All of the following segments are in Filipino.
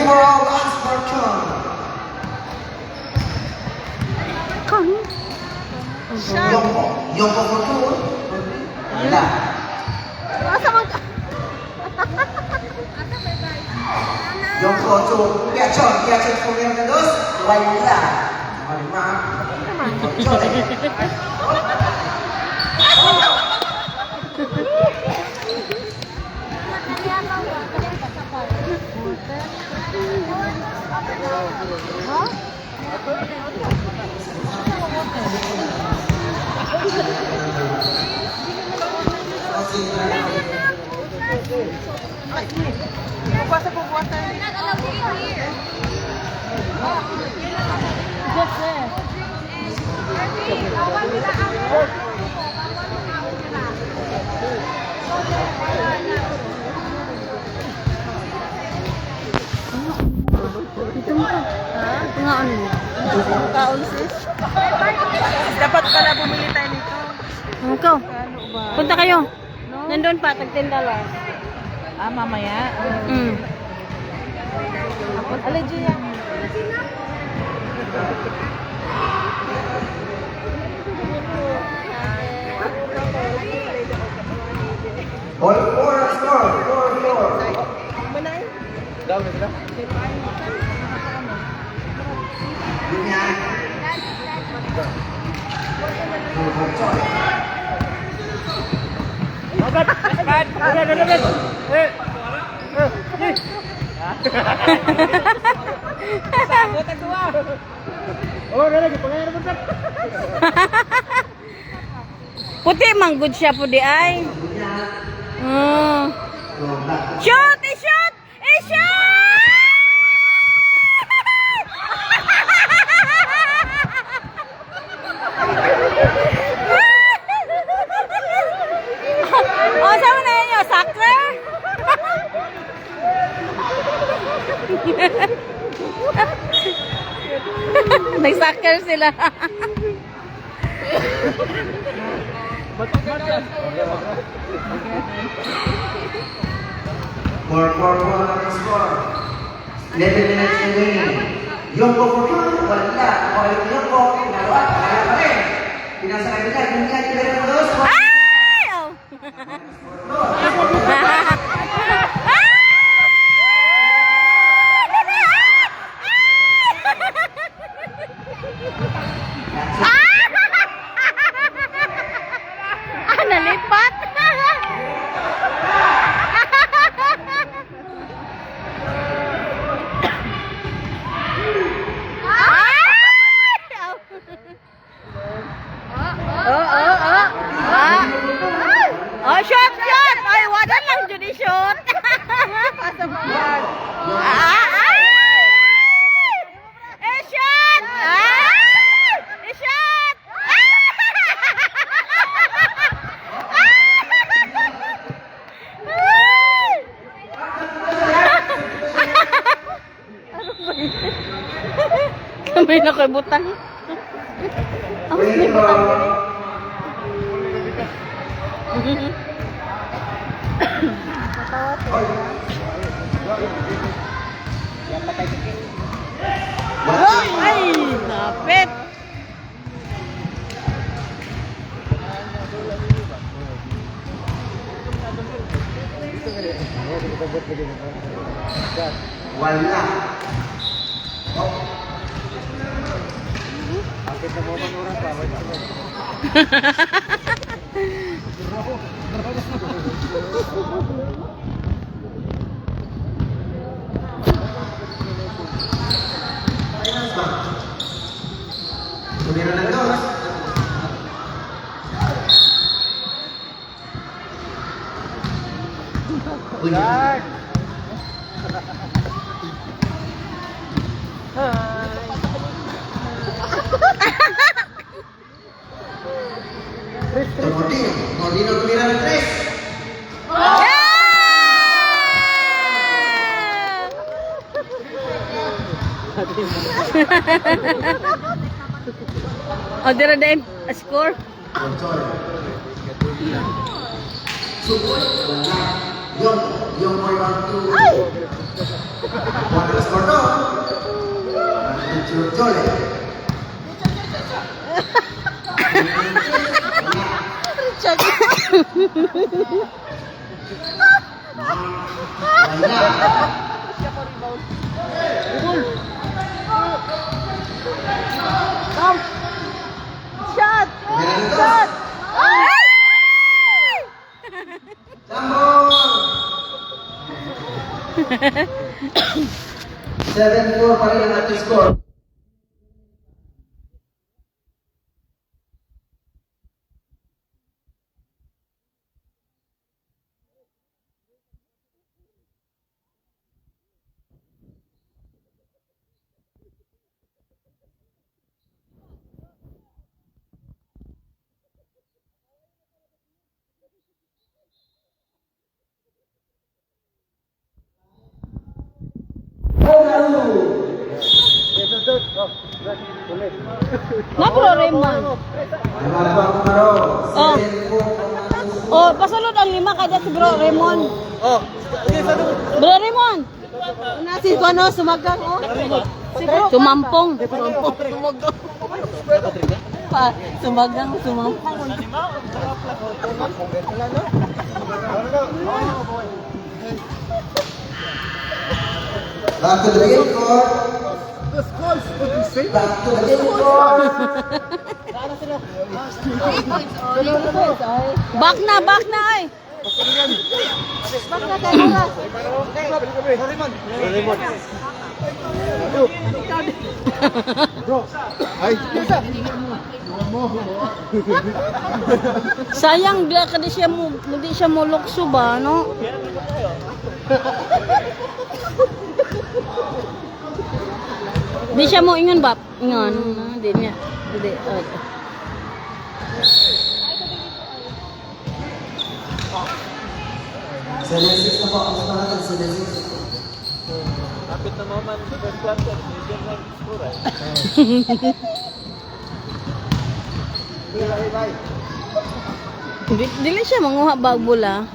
for all us for Chong. Yoko for two. Wala. Asa man ka? Yoko to Piachon for meron dos. Wala. Lima. Pupuasa pupuasa. Yes, sir. Ito nga ano? Kaon sis. Dapat pala bumili tayo nito. Ikaw, punta kayo. Nandun pa, tag $10. Ah, mamaya. Allergy yan. All four score. Four. Daw na sila. Ganyan. Puti mang good siya po di ay. Shoot! I-shoot! I-shoot! O, saan mo na yun yung soccer? Nag-soccer sila. Four score. 11 minutes remaining. Yoko for two. Wala. Yoko. Pinalawa. Kaya pa rin. Pinasa ka nila. Ganyan. Meron dos. Ay! Nalipat! Oh, shot! Ay, wala lang dyan i-shot! I-shot! I-shot! May nakibutang. May butang Ay, napit. Wala. Akit na mo orang pa. Tumira ng dos. Yan. Mordino tumira ng tres. O, dira din. Score. Support. Yung boy 1-2. Water score Jole. Richard. Come. Shot. Shot. Ay! Jumbo! 7-4 pa rin ang ating score. Na bro Raymond. Oh. Oh, pasulod ang 5 kada si bro Raymond. Oh, sige, sa doon. Bro Raymond. Una si Kono sumagang oh. Si bro. Sumampong. Pa, sumagang. Back to the game court. Back to the game court. Back na ay. Bak na tayo nga. Sayang dia kada siya mo, hindi siya mo lukso ba, no? Di siya mo ingon ba? Ingon, di niya. Di. 7-6 na po. Ang score natin, 7-6. Kapit na naman sa first quarter, medium lang score eh. Dili siya manguha bag bola.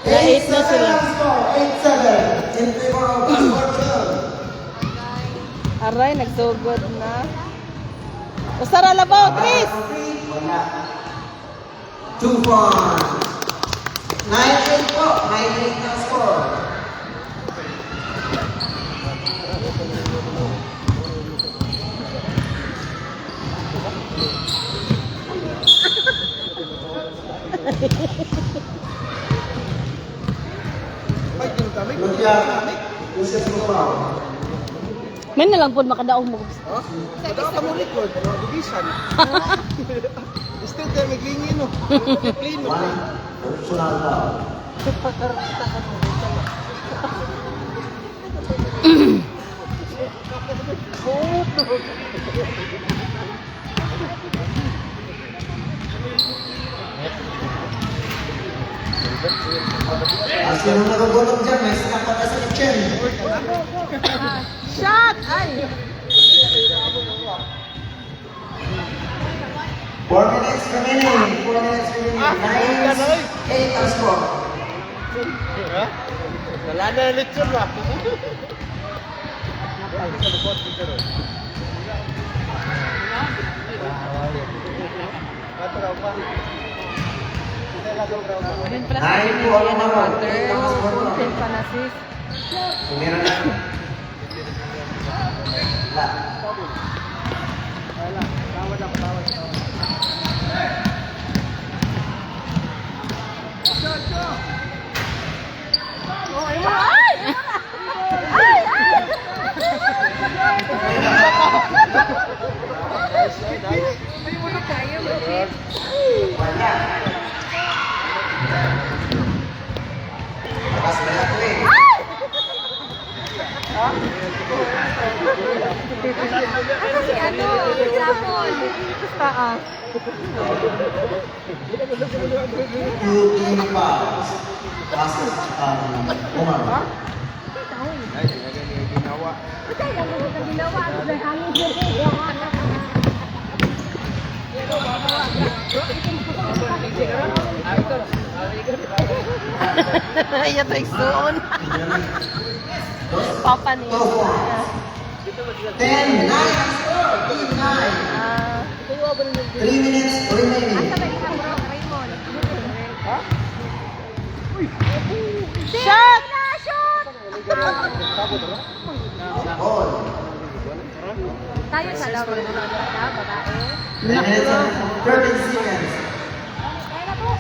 Na 8 na sila. 8-7 in favor of Pascual. Aray, nagsugod na. Usara labaw, Tris. 2 points. 9-8 po. 9-8 na score. Lucia, Lucia Sumao. May na lang po makadaog mo. Kada ka mo likod, division. Instead na maglingin no. Clean no. One personal foul. Ang sinong nagugulog dyan, may snap pa sa kitchen. Shot. Ay. 4 minutes remaining. 4 minutes remaining. 9-8 ang score. Wala na lechon ba? Din pala Nine po ang naman. water. Eight ang score mo. 10 pa na sis. Tumira na. Wala. Wala. Lakas na ako eh. Si ano, example. Taas. 2 team fouls. Passes Umar. Ay, ginawa Iya to igsuon. Papa ni. 2 points. 10, 9 ang score. Team 9. 3 minutes remaining. Shot! Ball. Tayo sa laro na babae. 9 minutes and 13 seconds. Kaya na po.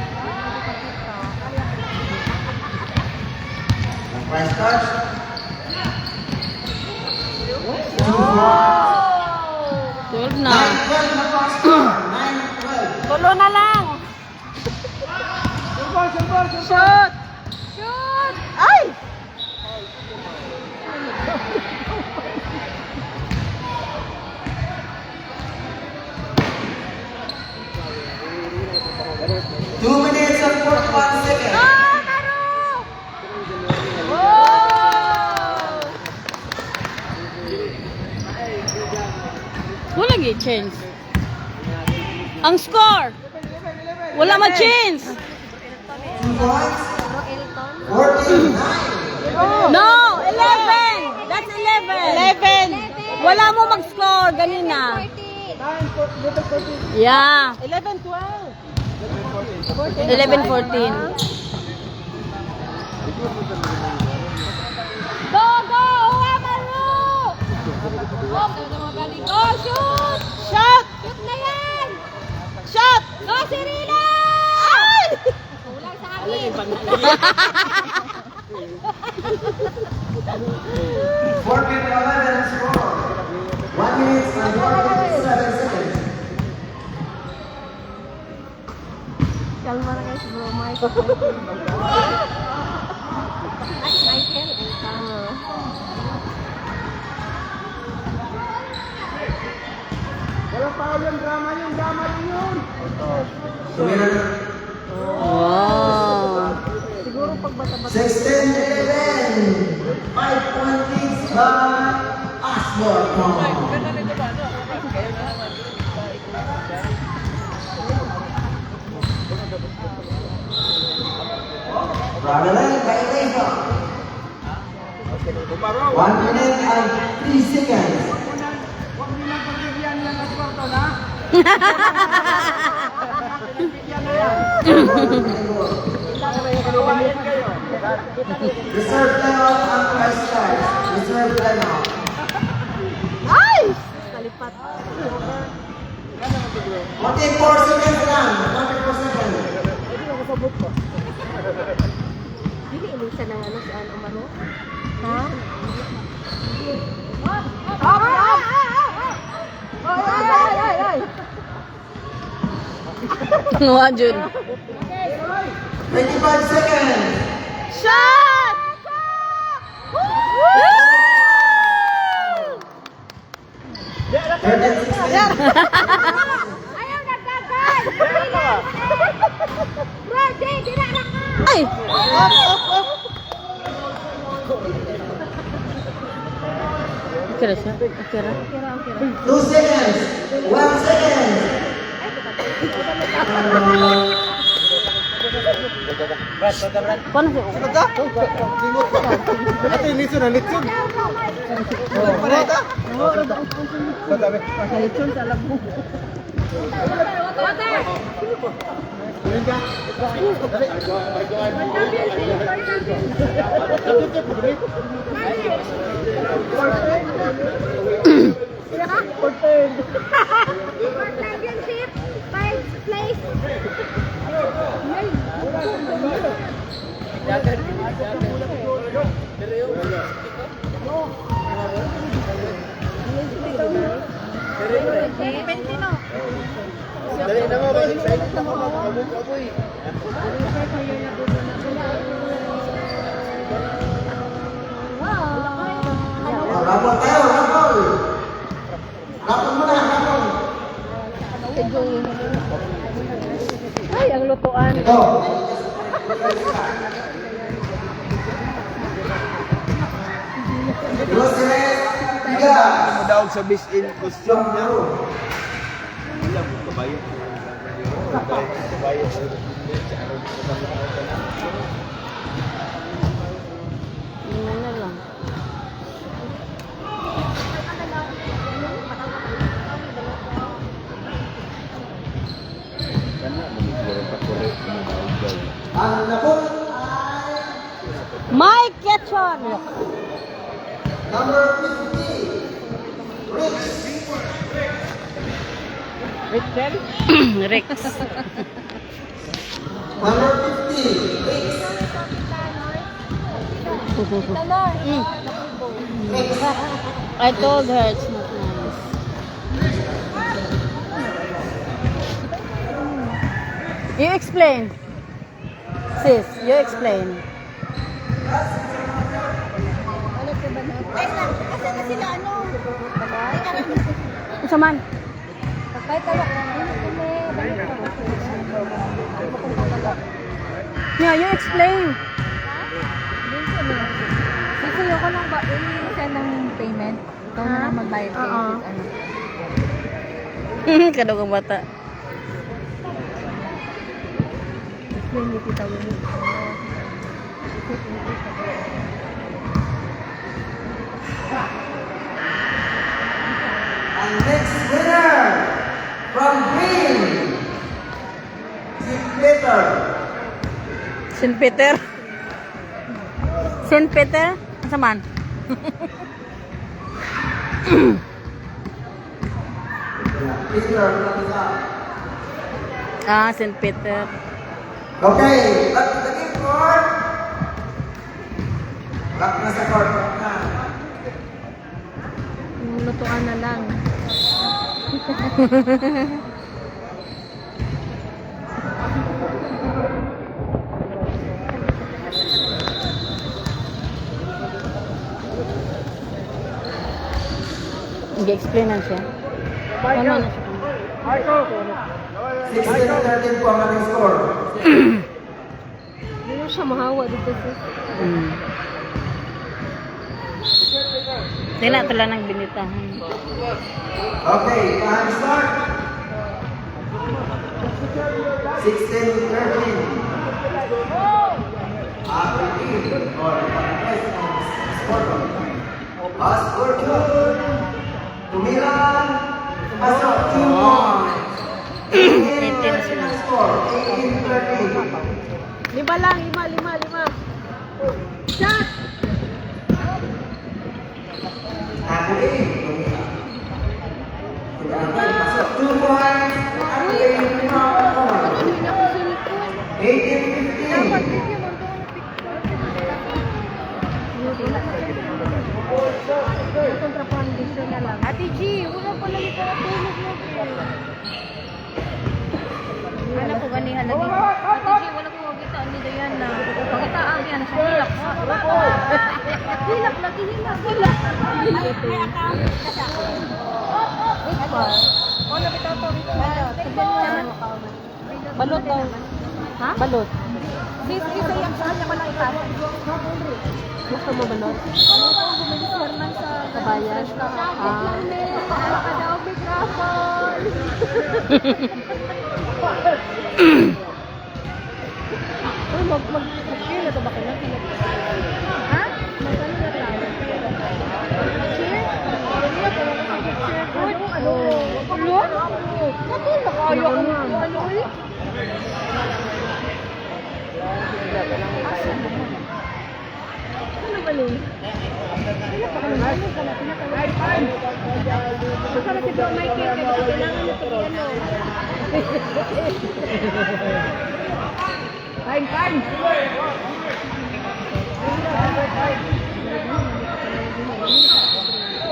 Price touch. 2 12 9, na. 12 na po ang score. 9, 12. Tulo na lang. Shot! Shoot! Ay! Two minutes and 41 seconds. Ah, taro! Wala gi chance. Ang score. Wala ma-chance. 2 points. Elton. 14, 9. No, 11. That's 11. 11. Wala mo mag-score ganina. 14. Yeah. 11, 12. 11, 14. Go, go! Uwamaru! Go, shoot! Shot! Shoot na yan! Shot! Go, Cirila! Ay! Kulang sa akin. 14 to 11 score. 1 minute and 47 seconds. Kalma na guys, bro. Michael. Ay, Michael. Ay, tama. Wala pa yung drama yun. Sumiran. Wow. 16 to 11. 5-point leads by Asborn. Ragalan by Leza. 1 minute and 3 seconds. Reserve timeout ang price stars. Reserve timeout. Ay! Nalipat. 44 seconds lang. 44 seconds. Hindi, ilisa na ano si Ano Maro. Ha? Nga Jun. 25 seconds. Shot! Woo! 13 seconds. Ayaw, nagkagay! Ready, dinanak ka! Ay! Up, up, up! Okay ra siya. Okay ra. 2 seconds. 1 second. Paano siya? Ano ka? Limot pa. Ate, litso na, litso. Wala ka? Sa dami. Ayun ka. World Championship, 5th place. Dali na mo, excited na mo. Kaboy. Oh, rapol tayo, rapol. Rapol muna, rapol. Ay, ang lutuan. Ito. Groceries Matigas. Madawag sa best in costume Yung niya. laro. Alam mo, kabayo. Kabayo. Yun na lang. Ang napot, Mike Ketchon! number 50, Rex. Rex. Number 50, Rex. I told her it's not nice. You explain. Sis, you explain. Kasi na sila ano? Isa man. Kahit talak. Balik ka. Yeah, you explain. Sisuyo ko lang ba? I-send ng payment? Ikaw na lang magbayad kay Oo. ano? Kadong bata. Explain ni Tita Winnie. And next winner from Green, St. Peter. St. Peter. St. Peter? Asa man? Peter. Ah, St. Peter. Okay, back to the game court. Back na sa court. Back na. Lutuan na lang. Nag-explain na siya. Ano na siya? 16-13 po ang ating score. Hindi na siya mahawa dito sis. Hindi na tala nang binitahan. Okay, time start. 16-13. After team or press and score. Pass for two. Tumira. Pasok 2-1. 18-13 score. 18-13. Lima lang, lima. Shot! Ako din. Pasok 2 points. Ako din. 18-15. Kontra-condition na lang. Ate G, wala pala ito na tulog mo. Anak ko ganihan na dito. Ate G, wala ko magitaan nito yan na. Magitaan yan sa hilak. Hilak lagi, hilak. Balot daw. Ha? Balot. Sis, isa yung saan niya ko lang itas. Gusto mo balot? Herman sa Kabayan? Nakadaog microphone. Uy, mag-cheer na ito ba kayo? Ha? Magkano na tayo? Cheer? Cheer? Ano? Ano? Natin, nakaya ko na. Ano eh? Ano ba nun? Masarap si Bro Michael kasi kailangan na ito ano. Kain!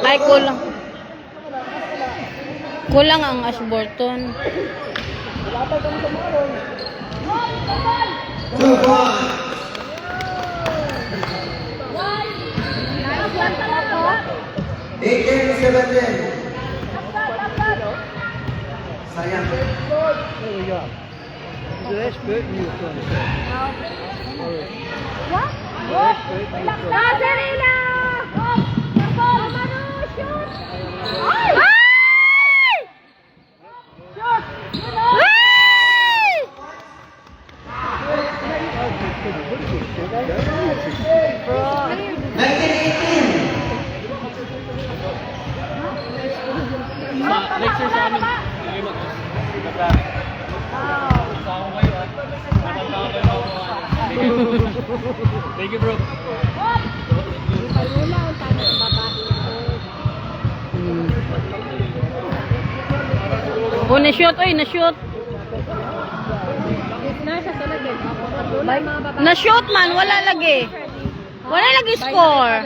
Ay, kulang. Kulang ang Ashburton. 2-1. Nakaslan pala to? 18-17. Sayang. What? What? Ah, Serena! Oh, Manu, shoot! Thank you, bro. Oh, na-shoot. Oy, na-shoot. Nasa tulad din. Mga babae. Na-shoot man. Wala lagi. Wala lagi score.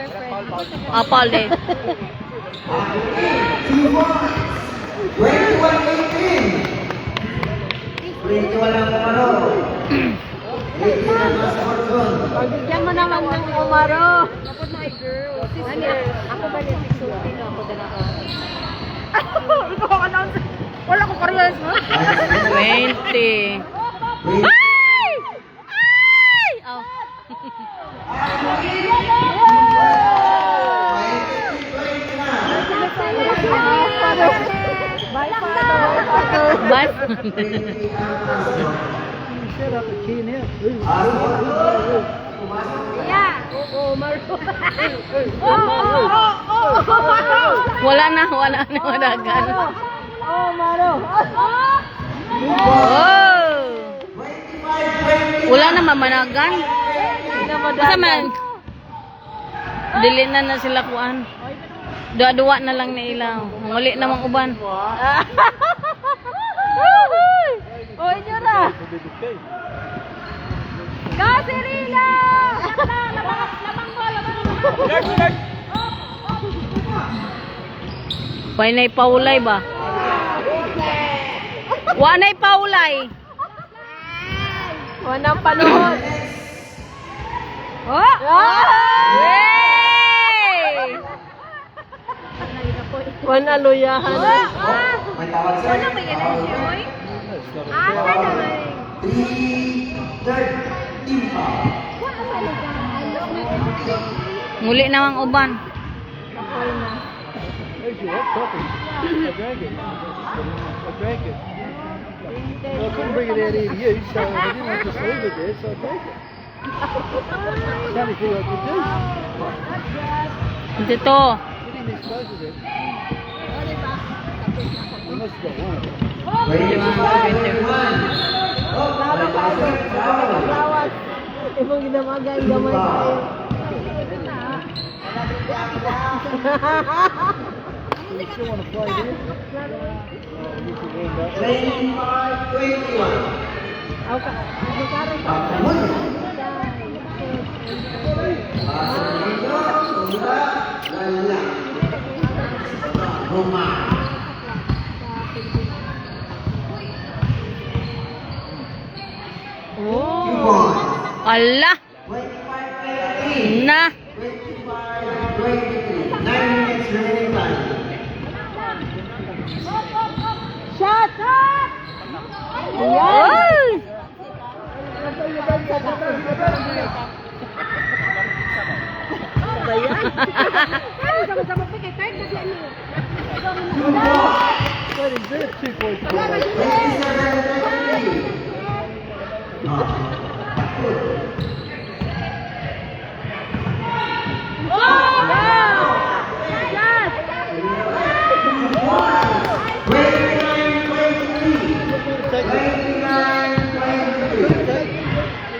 Apal din. 21 ang pumalo. 18 ang nasa Fortune. Bigyan mo naman ng umaro. Kapag my girl. Ako ba yung sulti no? Ako din ako. Ikaw ka na. Wala ko karyas mo. 20. Ay! Ay! Oh. Bye. Wala na madagan. Oh! Wala na mamanagan. Basta man. Dili na sila kuan. Dua-dua na lang na ilaw. Muli namang uban. Oy, nyora. Kasirila! Lamang mo. Painay paulay ba? Wanay paulay. Wanang panahon. Oh! Yay! Wana luyahan. May tawag sir. Ano ba yan ang siyoy? Asa naman? 3-3 team foul. Muli namang uban. There's your hot coffee. I drank it. I drank it. Well, I couldn't bring it out here to you, so I didn't want to just leave it there, so I drank it. It's the only thing I could do. Dito. You didn't dispose of it. You must have got one. 21. Oh, may tawag foul. Lawas. Ibang ginamagan, gamay tayo. Do you still want to play there? You can end up. 25-21. Ala. Na. 9 minutes remaining time. Shot! Ay! Sama-sama pa kay Kyle kasi ano. Let him do it 2 points. 27-23.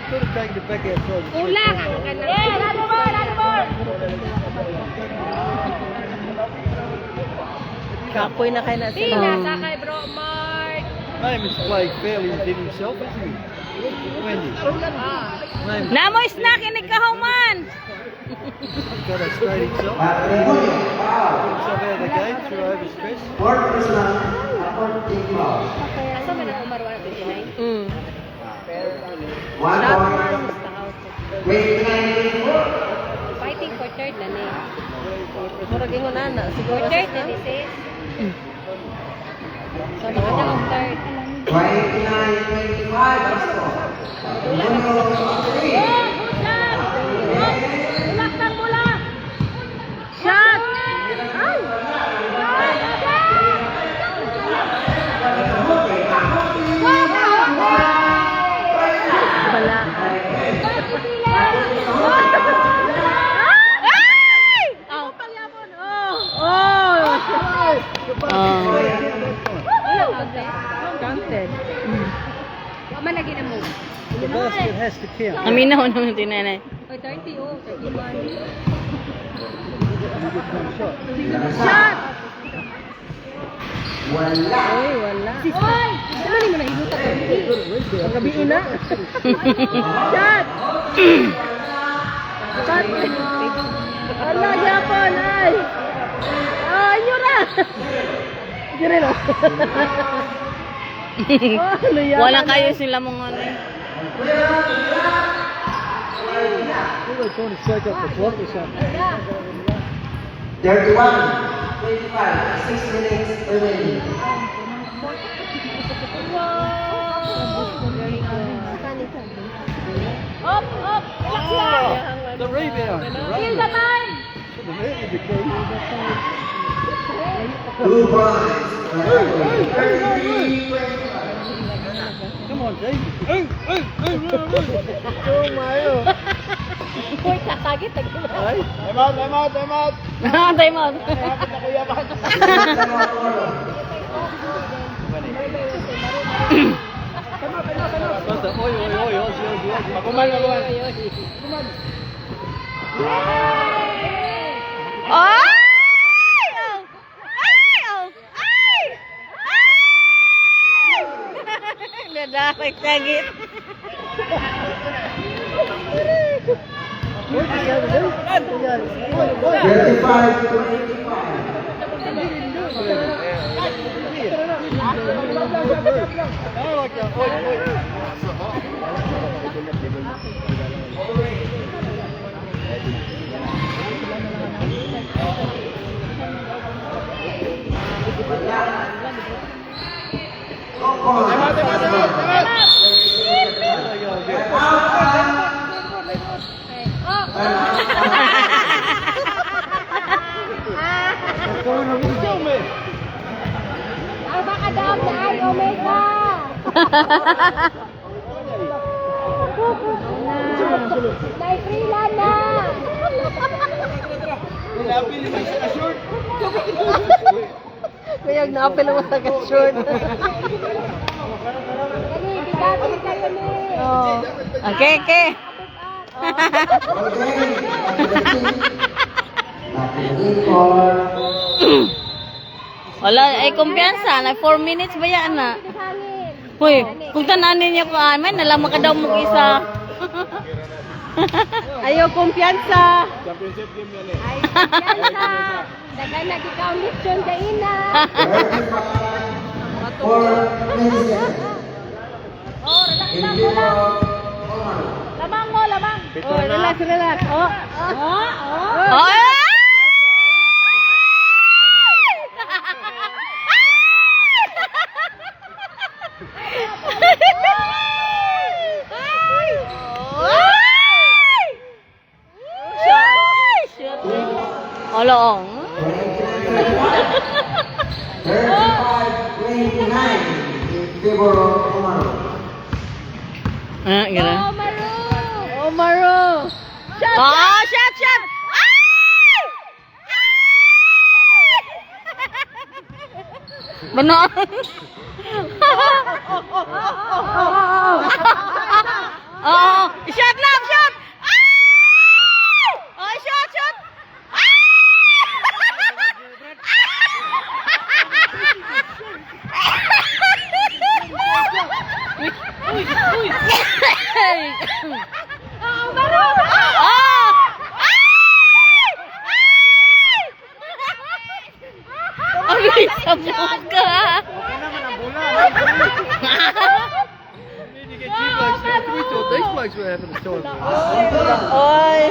Could have taken it back outside. Ulang! Yeah, lalo mo! Kapoy na kayo na Sina sa kay Bro Mark. Name is playing fairly within himself, isn't he? Wendy. Name Namo snack inig kahuman. got to straight himself. Himself out of the game through overstress. Fourth personal, fourth team foul. Asa man ang umarwa na 29? 1 point. 29-24. Fighting for third na ni. Murag ingon na. For Siguro third na ni sis. So, naman ang third. 29-25. Basko. Shot! Bala. Ay! Oh! Counted. Wa man lagi na move. The basket has to count. Aminaw nung tinanay. Oy, kay 30 oh, 31. Shot! Wala. Uy, wala. Oy! Ano ni mo nahiluta ka? Pagkabiin na. Shot! Shot. Wala, Japon, ay. Oh, inyo na. Dire na. Oh, ano yan? Wala kayo sila mga ano. We were trying to shake up the clock or something. 31, 25, 6 minutes remaining. Up! Up! Relax lang! The rebound. Kill the time! The net would be key. 2 points. 33, 25. Come on, Dave. Oh, Mayo. Uy, kakagit. Hey, I'm out. Time out. Basta, oy, Ozzy. Pakuman. Ay! Ladakay kagit. 35 to 85. I like that. Oy. Ang baka daw na ay Omega! Nai-freelan na! Kuya, na-apel mo sa short. Dali, bigatin kayo ni! Oh. Okay, okay. Wala, ay kumpiyansa. Na 4 minutes ba yan na? Hangin! Hoy, kung tananin niyo ko amin, nalaman ka daw mong isa. Ayaw kumpiyansa. Ay, kumpiyansa! Dagan na ikaw mission ka ina! 4 minutes. Oh, relax lang mo lang! Labang mo, labang! Oh, relax. Oh. Oh! Olong. 35-29 in favor of Omaro. Gila. Oh, Maru! Oh, Maro. Oh, shot! Ay! Benar. Oh, shot lang, shot! Ay! Oh, shot! Ay! Oh, Maru! Oh! Ay, sabog ka. You need to get G-Blokes there. We thought these blokes were having a time. Oy.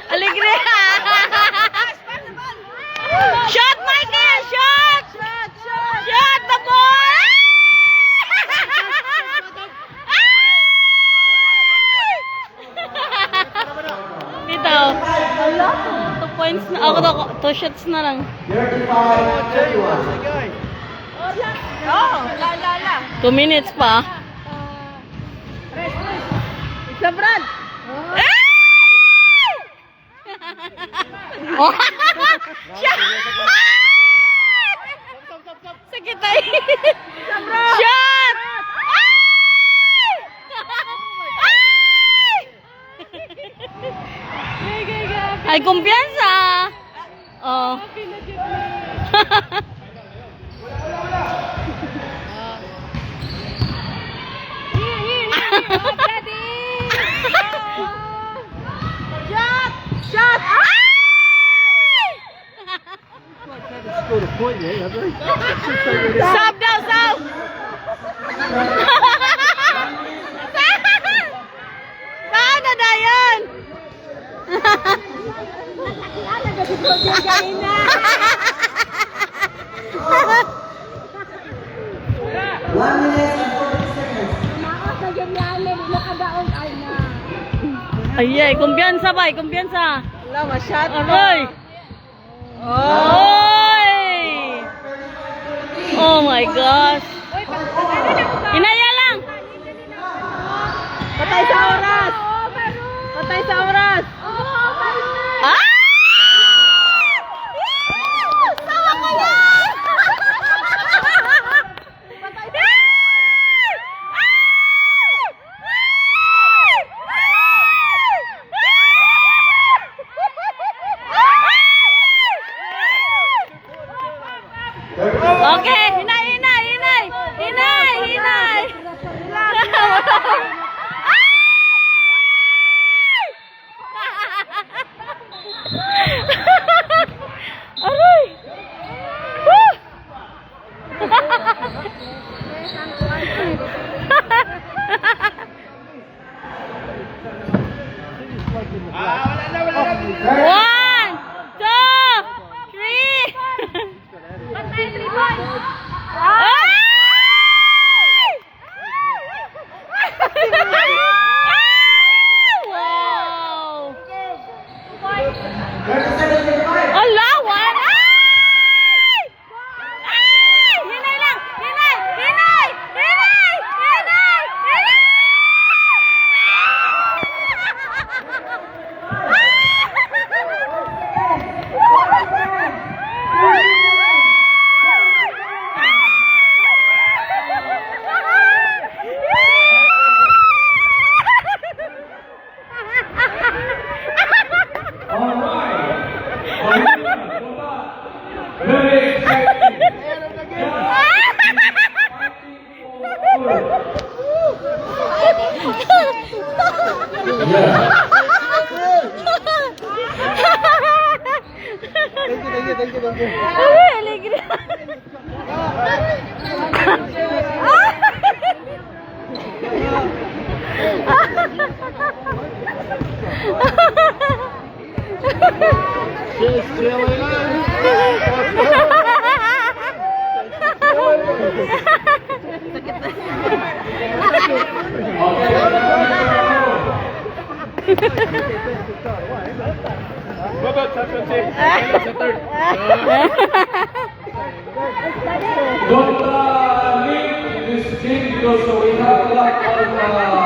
Alegria! Shot, Michael! Shot! Shot the ball! Dito. 2 points na. Ako 2 shots na lang. 35-31. Oh, la. 2 minutes pa. Isa, Brad. Oh. Shot! Sakit ay. Shot! Ay, kumpiyansa. Oh. Shot! Shot! Scored a point yet, have they? Sab daw, sab! Saan na dayan? Nakilala ka si Roger kanina. One minute and 40 seconds. Nako sa ganyan, nakadaong ay na. Ay, kumpiyansa ba? Kumpiyansa. Wala, masyado. Aray! Oy! Oh my gosh! Inaya lang! Patay sa oras! Patay sa oras! Ah! Sawa ko yan! Okay, hinay, hinay, hinay! Hinay, hinay! Aray! Woo! One, two, three! Ay! Wow! 37, 35. Ala, one! Ay! Ay! Hinay lang! Hinay! Hinay! Hinay! Hinay! Hinay! Thank you. Ay, alegre. Just chilling Don't leave this game because we have a lot of